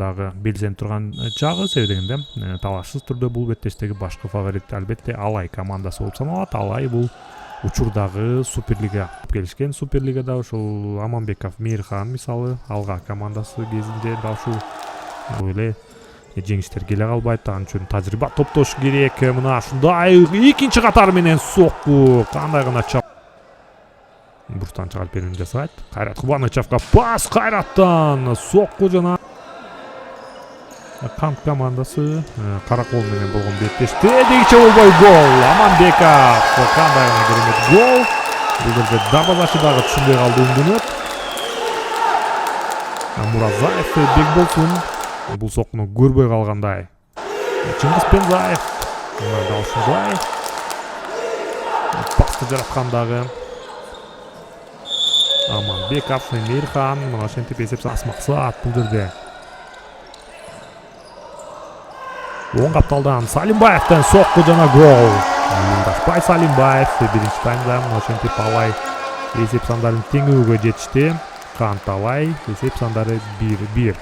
дагы белсенип турган чагы, себеби дегенде талашсыз түрдө бул беттештеги башкы фаворит албетте Алай командасы болуп саналат. Алай бул учурдагы Суперлига келишкен. Суперлигада ушул Аманбеков, Мейирхан мисалы Алга командасы кезинде да ушул эле жеңиштер келе калбайт. Ал үчүн тажрыйба топтош керек. Мына ушундай экинчи катар менен сокку кандай гана чап. Бурстан чыгарып берүүнү жасайт. Кайрат Кубанычевга пас, Кайраттан сокку жана Кант командасы Каракол менен болгон беттеште дегиче болбой гол. Аманбеков кандай гана керемет гол. Бул жерде дарбазачы дагы түшүнбөй калды үндүнөт. Муразаев бек болсун. Бул соккуну көрбөй калгандай. Чыңгыз Пензаев да ушундай пасты жараткандагы Аманбеков, Мейирхан, мына ошентип эсеп Мақсат бул жерде. Оң капталдан Салимбаевден сокку жана гол. Юлдашбай Салимбаев биринчи таймда мына ошентип Алай эсеп сандарын теңүүгө жетишти. Кант Алай эсеп сандары 1-1.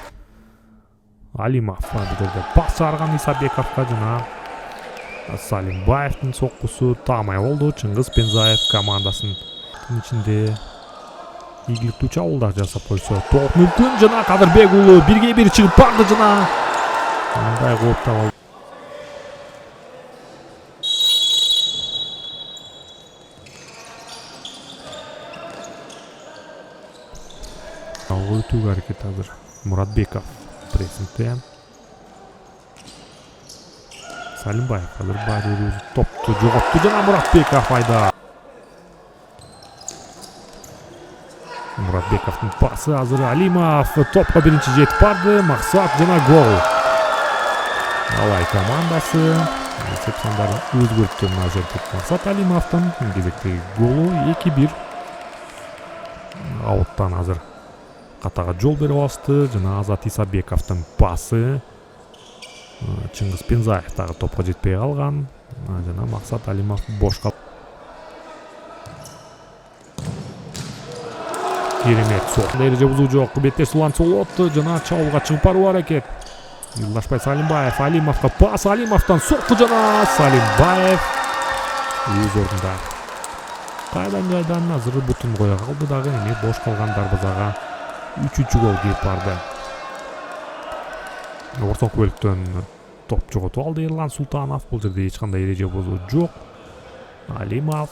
Алимов бул жерде пас чыгарган Исабековго жана Салимбаевдин соккусу таамай болду. Чыңгыз Пензаев командасын ичинде ийгиликтүү чабуулдар жасап койсо топ мүмкүн. Жана Кадырбек уулу 1-1 чыгып барды жана мындай кооптап алды. Өтүүгө аракет азыр Муратбеков прессингде. Салимбаев азыр баары топту жоготту жана Муратбеков айда. Муратбековдун пасы азыр Алимов топко биринчи жетип барды. Максат жана гол. Алай командасы эсеп сандарын өзгөрттү. Максат Алимовдун кезектеги голу 2-1. Ауттан азыр катага жол берип алышты жана Азат Исабековдун пасы. Чыңгыз Пензаев дагы топко жетпей калган жана Максат Алимов бош калды. Керемет сок. Эреже бузуу жок. Беттеш уланчы болот жана чабуулга чыгып баруу аракет. Юлдашбай Салимбаев Алимовго пас. Алимовдон сокку жана Салимбаев өз ордунда. Кайдан азыр бутун кое калды дагы. Эми бош калган дарбазага 3-3 гол кирип барды. Ортоңку бөлүктөн топ жоготуп алды Эрлан Султанов. Бул жерде эч кандай эреже бузуу жок. Алимов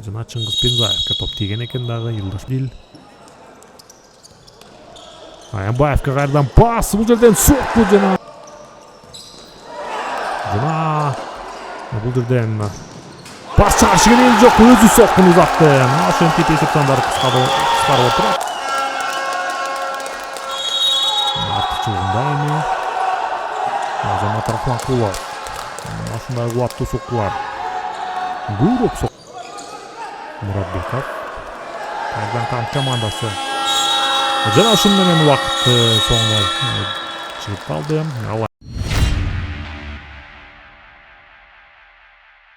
жана Чыңгыз Пензаевге топ тийген экен дагы. Юлдашбил Аянбаевга кайрадан пас. Бул жерден сокку жана бул жерден пас чыгарышы керек жок. Өзү соккуну узатты. Мына ошентип эсеп сандары кыскарып отурат. Артыкчылыгында эми Азамат Рахманкулов. Ушундай кубаттуу соккулар. Көбүрөөк сок. Муратбеков кайрадан Кант командасы. Жана ушун менен убакыт соңуна чыгып калды.